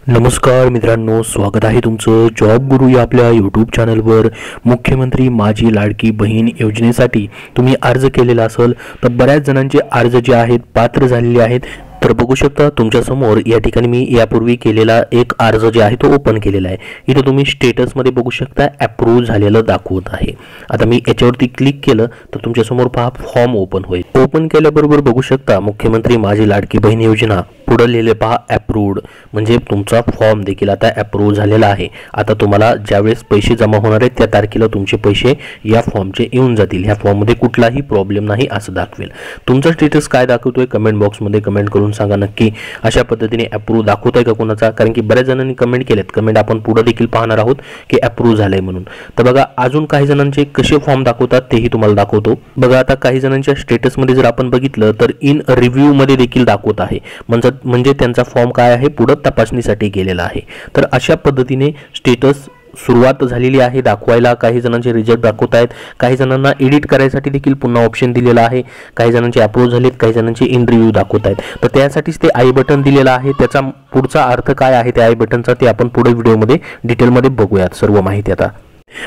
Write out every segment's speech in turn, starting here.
नमस्कार मित्रांनो, स्वागत आहे तुमचं जॉब गुरु या आपल्या यूट्यूब चॅनलवर। मुख्यमंत्री माझी लाडकी बहीण योजनेसाठी तुम्ही अर्ज केलेला असेल तर बऱ्याच जणांचे अर्ज जे आहेत पात्र झालेले आहेत। तर बघू शकता तुमच्या समोर या ठिकाणी मी यापूर्वी केलेला एक अर्ज जे आहे तो ओपन केलेला आहे। इथे तुम्ही स्टेटस मध्ये बघू शकता अप्रूव्ह झालेलं दाखवत आहे। आता मी याच्यावरती क्लिक केलं तर तुमच्या समोर पहा फॉर्म ओपन होईल। ओपन केल्याबरोबर बघू शकता मुख्यमंत्री माझी लाडकी बहीण योजना पुढे लिहिले पहा अप्रूव्ड, म्हणजे तुमचा फॉर्म देखील आता अप्रूव्ह झालेला आहे। आता तुम्हाला ज्यावेळेस पैसे जमा होणार आहेत त्या तारखेला तुमचे पैसे या फॉर्मचे येऊन जातील। ह्या फॉर्म मध्ये कुठलाही प्रॉब्लेम नाही असं दाखवेल। तुमचा स्टेटस काय दाखवतोय कमेंट बॉक्स मध्ये कमेंट करून सांगा नक्की अशा पद्धतीने अप्रूव्ह दाखवतोय का कोणाचा, कारण की बऱ्याच जणांनी कमेंट केलेत। कमेंट आपण पुढे देखील पाहणार आहोत की अप्रूव्ह झालंय म्हणून। तर बघा अजून काही जणांचे कसे फॉर्म दाखवतात तेही तुम्हाला दाखवतो। बघा आता काही जणांच्या स्टेटस मध्ये जर आपण बघितलं तर इन रिव्ह्यू मध्ये देखील दाखवत आहे, म्हणजे त्यांचा फॉर्म काय आहे पुढे तपासणीसाठी गेलेला आहे। तर अशा पद्धतीने स्टेटस सुरुवात झालेली आहे दाखवायला। काही जणांचे रिजेक्ट दाखवत आहेत, काही जणांना एडिट करायसाठी देखील पुन्हा ऑप्शन दिलेला आहे, काही जणांचे अप्रूव्ह झालेत, काही जणांचे इन रिव्ह्यू दाखवत आहेत। तर त्यासाठीच ते आय बटन दिलेला आहे। त्याचा पुढचा अर्थ काय आहे त्या आय बटनचा ते आपण पुढे व्हिडिओमध्ये डिटेलमध्ये बघूयात सर्व माहिती। आता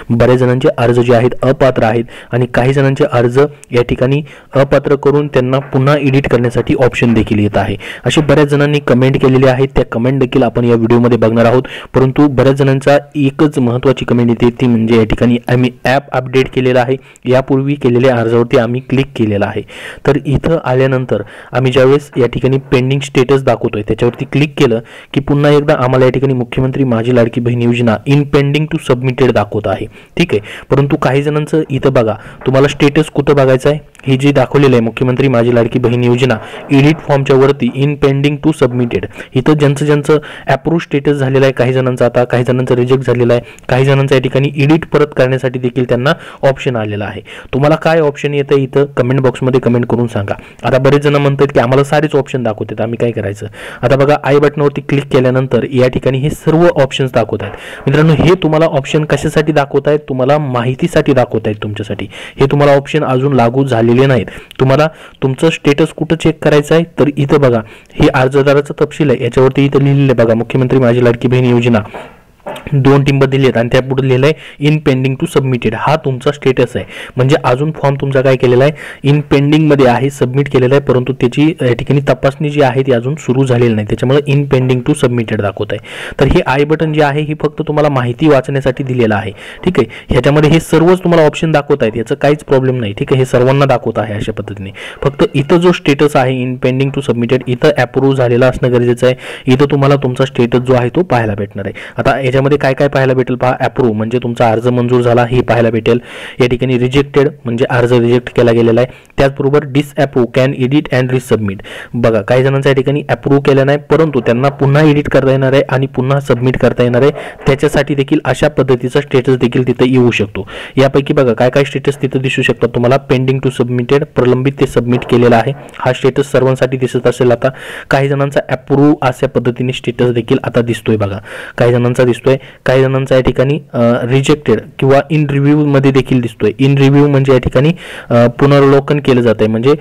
बऱ्याच जणांचे अर्ज जे आहेत अपात्र आहेत आणि काही जणांचे अर्ज या ठिकाणी अपात्र करून त्यांना पुन्हा एडिट करण्यासाठी ऑप्शन देखील येत आहे। असे बऱ्याच जणांनी कमेंट केलेले आहेत, त्या कमेंट देखील आपण या व्हिडिओमध्ये बघणार आहोत। परंतु बऱ्याच जणांचा एकच महत्त्वाची कमेंट येते ती म्हणजे या ठिकाणी आम्ही ॲप अपडेट केलेला आहे, यापूर्वी केलेल्या अर्जावरती आम्ही क्लिक केलेला आहे। तर इथं आल्यानंतर आम्ही ज्यावेळेस या ठिकाणी पेंडिंग स्टेटस दाखवतोय त्याच्यावरती क्लिक केलं की पुन्हा एकदा आम्हाला या ठिकाणी मुख्यमंत्री माझी लाडकी बहीण योजना इन पेंडिंग टू सबमिटेड दाखवत आहे, ठीक आहे। परंतु काही जणांचं इथं बघा तुम्हाला स्टेटस कुठं बघायचं आहे, हे जे दाखवलेलं आहे मुख्यमंत्री माझी लाडकी बहीण योजना एडिट फॉर्मच्या वरती इन पेंडिंग टू सबमिटेड, इथं ज्यांचं अप्रूव्ह स्टेटस झालेलं आहे, काही जणांचं आता काही जणांचं रिजेक्ट झालेलं आहे, काही जणांचं या ठिकाणी एडिट परत करण्यासाठी देखील त्यांना ऑप्शन आलेला आहे। तुम्हाला काय ऑप्शन येतं इथं कमेंट बॉक्समध्ये कमेंट करून सांगा। आता बरेच जण म्हणतात की आम्हाला सारेच ऑप्शन दाखवतात, आम्ही काय करायचं। आता बघा आय बटनावरती क्लिक केल्यानंतर या ठिकाणी हे सर्व ऑप्शन्स दाखवत आहेत। मित्रांनो हे तुम्हाला ऑप्शन कशासाठी दाखवत आहेत, तुम्हाला माहितीसाठी दाखवत आहेत तुमच्यासाठी। हे तुम्हाला ऑप्शन अजून लागू झालेले नाहीत। तुम्हाला तुमचं स्टेटस कुठं चेक करायचं आहे तर इथं बघा हे अर्जदाराचा तपशील आहे, याच्यावरती इथं लिहिलेलं आहे बघा मुख्यमंत्री माझी लाडकी बहीण योजना दोन टिंब दिले आहेत आणि त्या पुढे लिहिलं आहे इन पेंडिंग टू सबमिटेड। हा तुमचा स्टेटस आहे, म्हणजे अजून फॉर्म तुमचा काय केलेला आहे इन पेंडिंग मध्ये आहे, सबमिट केलेला आहे, परंतु त्याची या ठिकाणी तपासणी जी आहे ती अजून सुरू झालेली नाही, त्याच्यामुळे इन पेंडिंग टू सबमिटेड दाखवत आहे। तर हे आय बटन जे आहे ही फक्त तुम्हाला माहिती वाचण्यासाठी दिलेलं आहे, ठीक आहे। ह्याच्यामध्ये हे सर्वच तुम्हाला ऑप्शन दाखवत आहेत, याचं काहीच प्रॉब्लेम नाही, ठीक आहे। हे सर्वांना दाखवत आहे अशा पद्धतीने। फक्त इथं जो स्टेटस आहे इन पेंडिंग टू सबमिटेड इथं अप्रूव्ह झालेला असणं गरजेचं आहे। इथं तुम्हाला तुमचा स्टेटस जो आहे तो पाहायला भेटणार आहे। आता याच्यामध्ये काय काय पाहायला भेटेल पहा, अप्रूव्ह म्हणजे तुमचा अर्ज मंजूर झाला हे पाहायला भेटेल, या ठिकाणी रिजेक्टेड म्हणजे अर्ज रिजेक्ट केला गेलेला आहे, त्याचबरोबर disapprove can edit and resubmit. बघा काही जणांचा या ठिकाणी अप्रूव्ह केला नाही परंतु त्यांना पुन्हा एडिट करता येणार आहे आणि पुन्हा सबमिट करता येणार आहे, त्याच्यासाठी देखील अशा पद्धतीचा स्टेटस देखील तिथे येऊ शकतो। यापैकी बघा काय काय स्टेटस तिथे दिसू शकतात तुम्हाला, पेंडिंग टू सबमिटेड प्रलंबित ते सबमिट केलेला आहे, हा स्टेटस सर्वांसाठी दिसत असेल। आता काही जणांचा अप्रूव्ह अशा पद्धतीने स्टेटस देखील आता दिसतोय बघा, काही जणांचा दिसतोय, काही जणांचा या ठिकाणी रिजेक्टेड किंवा इन रिव्ह्यू मध्ये देखील दिसतोय। इन रिव्ह्यू म्हणजे या ठिकाणी पुनर्वलोकन केलं जात आहे, म्हणजे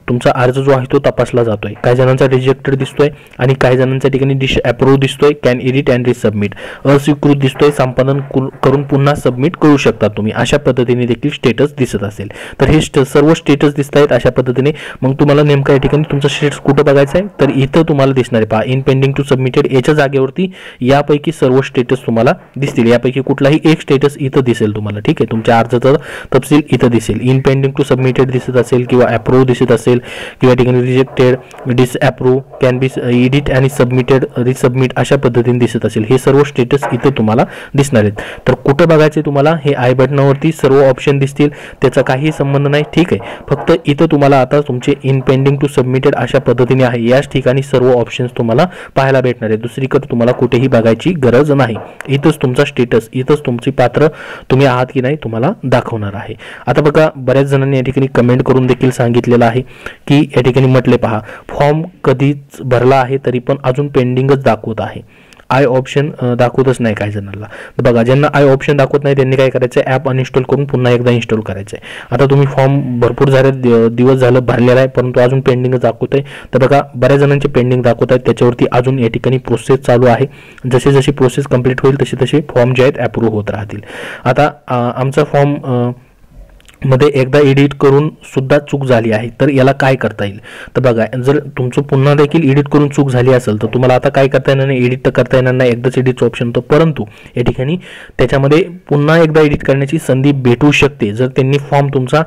तुमचा अर्ज जो आहे तो तपासला जातोय। काही जणांचा रिजेक्टेड दिसतोय आणि काही जणांच्या ठिकाणी अप्रूव्ह दिसतोय, कॅन एडिट अँड रिसबमिट अस्वीकृत दिसतोय, संपादन करून पुन्हा सबमिट करू शकता तुम्ही, अशा पद्धतीने देखील स्टेटस दिसत असेल। तर हे सर्व स्टेटस दिसत आहेत अशा पद्धतीने। मग तुम्हाला नेमका या ठिकाणी तुमचा स्टेटस कुठं बघायचा आहे तर इथं तुम्हाला दिसणार आहे पहा इन पेंडिंग टू सबमिटेड, याच्या जागेवरती यापैकी सर्व स्टेटस तुम्हाला दिसतील, यापैकी कुठलाही एक स्टेटस इथं दिसेल तुम्हाला, ठीक आहे। तुमच्या अर्जाचा तपशील इथं दिसेल, इन पेंडिंग टू सबमिटेड दिसत असेल किंवा अप्रूव्ह दिसत असेल किंवा ठिकाणी rejected disapprove can be edit आणि सबमिटेड रिसबमिट अशा पद्धतीने दिसत असेल, हे सर्व स्टेटस इथं तुम्हाला दिसणार आहेत। तर कुठं बघायचे तुम्हाला, हे आय बटनावरती सर्व ऑप्शन दिसतील, त्याचा काही संबंध नाही, ठीक आहे। फक्त इथं तुम्हाला आता तुमचे इन पेंडिंग टू सबमिटेड अशा पद्धतीने आहे, याच ठिकाणी सर्व ऑप्शन्स तुम्हाला पाहायला भेटणार आहे, दुसरीकडे तुम्हाला कुठेही बघायची गरज नाही। इथंच तुमचा स्टेटस, इथंच तुमची पात्र तुम्ही आहात की नाही तुम्हाला दाखवणार आहे। आता बघा बऱ्याच जणांनी या ठिकाणी कमेंट करून देखील सांगितलेलं आहे की या ठिकाणी म्हटले पहा फॉर्म कधीच भरला आहे तरी पण अजून पेंडिंगच दाखवत आहे। आय ऑप्शन दाखवतच नाही काही जणांना. तर बघा, ज्यांना आय ऑप्शन दाखवत नाही त्यांनी काय करायचं आहे, ॲप अनइन्स्टॉल करून पुन्हा एकदा इन्स्टॉल करायचं आहे. आता तुम्ही फॉर्म भरपूर दिवस झालं भरलेला आहे, परंतु अजून पेंडिंग दाखवत आहे. तर बघा, बऱ्याच जणांचे पेंडिंग दाखवत आहेत, त्याच्यावरती अजून या ठिकाणी प्रोसेस चालू आहे. जशी जशी प्रोसेस कंप्लीट होईल तशी तशी फॉर्म जे आहेत अप्रूव्ह होत राहतील. आता आमचा फॉर्म मध्ये एकदा एडिट करून सुद्धा चूक झाली आहे, तर याला काय करता येईल. तर बघा, जर तुमचं पुन्हा देखील एडिट करून चूक झाली असेल तर तुम्हाला आता काय करता येणार नाही, एडिट तर करता येणार नाही, एकदाच एडिटचं ऑप्शन होतं. परंतु या ठिकाणी त्याच्यामध्ये पुन्हा एकदा एडिट करण्याची संधी भेटू शकते जर त्यांनी फॉर्म तुमचा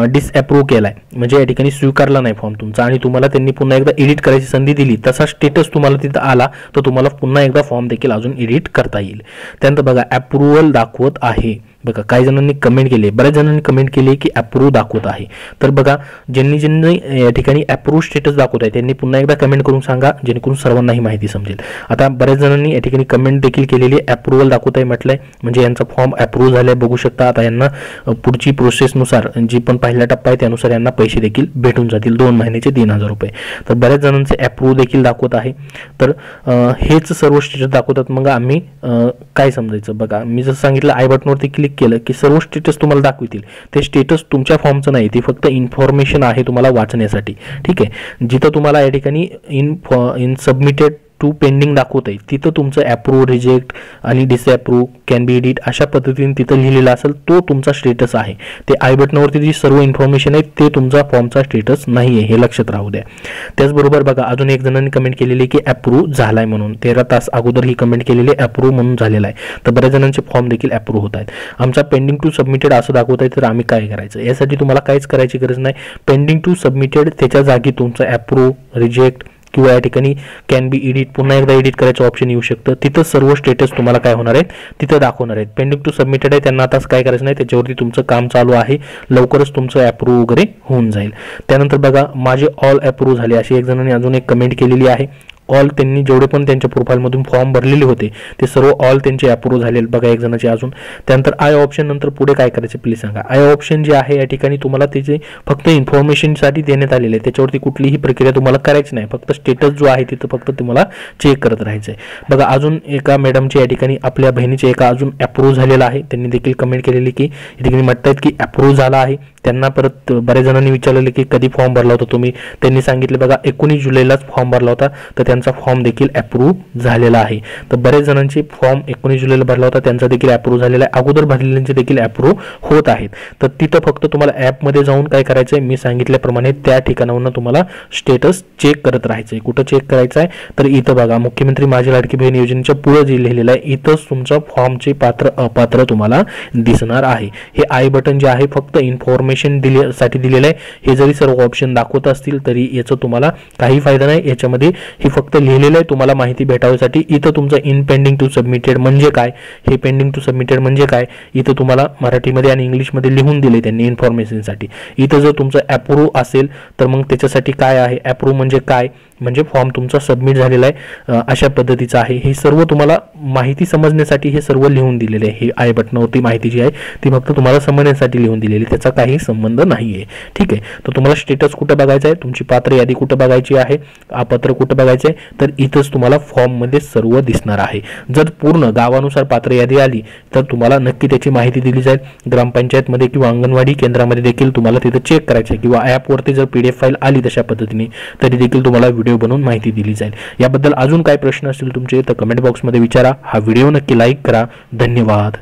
डिसअप्रूव्ह केलाय, म्हणजे या ठिकाणी स्वीकारला नाही फॉर्म तुमचा, आणि तुम्हाला त्यांनी पुन्हा एकदा एडिट करायची संधी दिली, तसा स्टेटस तुम्हाला तिथं आला तर तुम्हाला पुन्हा एकदा फॉर्म देखील अजून एडिट करता येईल. त्यानंतर बघा, अप्रूव्हल दाखवत आहे. बघा, काही जणांनी कमेंट केली, बऱ्याच जणांनी कमेंट केली की अप्रूव्ह दाखवत आहे. तर बघा, ज्यांनी या ठिकाणी अप्रूव्ह स्टेटस दाखवत आहे त्यांनी पुन्हा एकदा कमेंट करून सांगा, जेणेकरून सर्वांना ही माहिती समजेल. आता बऱ्याच जणांनी या ठिकाणी कमेंट देखील केलेली आहे, अप्रूव्हल दाखवत आहे म्हटलंय, म्हणजे यांचा फॉर्म अप्रूव्ह झालाय. बघू शकता, आता यांना पुढची प्रोसेसनुसार जी पण पहिला टप्पा आहे त्यानुसार यांना पैसे देखील भेटून जातील, 2 महिन्याचे 3,000 रुपये. तर बऱ्याच जणांचे अप्रूव्ह देखील दाखवत आहे. तर हेच सर्व स्टेटस दाखवतात. मग आम्ही काय समजायचं, बघा मी जसं सांगितलं, आय बटनवरती क्लिक केलं की सर्व स्टेटस तुम्हाला दाखवतील. ते स्टेटस तुमच्या फॉर्मचं नाही, ती फक्त इन्फॉर्मेशन आहे तुम्हाला वाचण्यासाठी. ठीक आहे, जिथं तुम्हाला या ठिकाणी इन सबमिटेड टू पेंडिंग दाखवत आहे तिथं तुमचं अप्रूव्ह, रिजेक्ट आणि डिसअप्रूव्ह, कॅन बी एडिट अशा पद्धतीने तिथं लिहिलेलं असेल तो तुमचा स्टेटस आहे. ते आय बटनावरती जी सर्व इन्फॉर्मेशन आहे ते तुमचा फॉर्मचा स्टेटस नाही आहे, हे लक्षात राहू द्या. त्याचबरोबर बघा, अजून एक जणांनी कमेंट केलेली की अप्रूव्ह झालाय म्हणून, 13 तास अगोदर ही कमेंट केलेली अप्रूव्ह म्हणून झालेला आहे. तर बऱ्याच जणांचे फॉर्म देखील अप्रूव्ह होत आहेत. आमचा पेंडिंग टू सबमिटेड असं दाखवत आहे, तर आम्ही काय करायचं, यासाठी तुम्हाला काहीच करायची गरज नाही. पेंडिंग टू सबमिटेड त्याच्या जागी तुमचं अप्रूव्ह, रिजेक्ट किंवा या ठिकाणी कॅन बी एडिट, पुन्हा एकदा एडिट करायचं ऑप्शन येऊ शकतं. तिथं सर्व स्टेटस तुम्हाला काय होणार आहेत तिथं दाखवणार आहेत. पेंडिंग टू सबमिटेड आहे त्यांना आताच काय करायचं नाही, त्याच्यावरती तुमचं काम चालू आहे, लवकरच तुमचं अप्रूव्ह वगैरे होऊन जाईल. त्यानंतर बघा, माझे ऑल अप्रूव्ह झाले अशी एक जणांनी अजून एक कमेंट केलेली आहे. ऑल त्यांनी जेवढे पण त्यांच्या प्रोफाईलमधून फॉर्म भरलेले होते ते सर्व ऑल त्यांचे अप्रूव्ह झालेले. बघा, एक जणांचे अजून. त्यानंतर आय ऑप्शन नंतर पुढे काय करायचे प्लीज सांगा. आय ऑप्शन जे आहे या ठिकाणी तुम्हाला त्याचे फक्त इन्फॉर्मेशनसाठी देण्यात आलेले आहे, त्याच्यावरती कुठलीही प्रक्रिया तुम्हाला करायची नाही, फक्त स्टेटस जो आहे तिथं फक्त तुम्हाला चेक करत राहायचं आहे. बघा, अजून एका मॅडमचे या ठिकाणी आपल्या बहिणीचे एका अजून अप्रूव्ह झालेला आहे, त्यांनी देखील कमेंट केलेली की या ठिकाणी म्हणतात की अप्रूव्ह झाला आहे. त्यांना परत बऱ्याच जणांनी विचारलेले की कधी फॉर्म भरला होता तुम्ही, त्यांनी सांगितले बघा 19 जुलैलाच फॉर्म भरला होता, तर त्यांचा फॉर्म देखील अप्रूव्ह झालेला आहे. तर बऱ्याच जणांची फॉर्म 19 जुलैला भरला होता, त्यांचा देखील अप्रूव्ह झालेला आहे. अगोदर भरलेल्यांचे देखील अप्रूव्ह होत आहेत. तर तिथं फक्त तुम्हाला ॲपमध्ये जाऊन काय करायचं आहे, मी सांगितल्याप्रमाणे त्या ठिकाणावरून तुम्हाला स्टेटस चेक करत राहायचं आहे. कुठं चेक करायचं आहे तर इथं बघा, मुख्यमंत्री माझी लाडकी बहीण योजनेच्या पुढे जे लिहिलेलं आहे इथंच तुमचा फॉर्मचे पात्र अपात्र तुम्हाला दिसणार आहे. हे आय बटन जे आहे फक्त इन्फॉर्मेशन साठी दिलेलं आहे. हे जरी सर्व ऑप्शन दाखवत असतील तरी याचा तुम्हाला काही फायदा नाही. याच्यामध्ये हे फक्त लिहिलेलं आहे तुम्हाला माहिती भेटावसाठी. इथं तुमचं इन पेंडिंग टू सबमिटेड म्हणजे काय, हे पेंडिंग टू सबमिटेड म्हणजे काय, इथं तुम्हाला मराठीमध्ये आणि इंग्लिशमध्ये लिहून दिले त्यांनी इन्फॉर्मेशनसाठी. इथं जर तुमचं अप्रूव्ह असेल तर मग त्याच्यासाठी काय आहे, अप्रूव्ह म्हणजे काय, म्हणजे फॉर्म तुमचा सबमिट झालेला आहे अशा पद्धतीचं आहे. हे सर्व तुम्हाला माहिती समजण्यासाठी हे सर्व लिहून दिलेले आहे. हे आय बटनावरती माहिती जी आहे ती फक्त तुम्हाला समजण्यासाठी लिहून दिलेली, त्याचा काही संबंध नाही आहे. ठीक आहे, तर तुम्हाला स्टेटस कुठं बघायचं आहे, तुमची पात्र यादी कुठं बघायची आहे, अपात्र कुठं बघायचं आहे, तर इथंच तुम्हाला फॉर्ममध्ये सर्व दिसणार आहे. जर पूर्ण गावानुसार पात्र यादी आली तर तुम्हाला नक्की त्याची माहिती दिली जाईल. ग्रामपंचायतमध्ये किंवा अंगणवाडी केंद्रामध्ये देखील तुम्हाला तिथं चेक करायचं आहे, किंवा ॲपवरती जर PDF फाईल आली तशा पद्धतीने तरी देखील तुम्हाला व्हिडिओ बनवून माहिती दिली जाईल. याबद्दल अजून काय प्रश्न असतील तुमचे तर कमेंट बॉक्समध्ये विचारा. हा व्हिडिओ नक्की लाईक करा. धन्यवाद.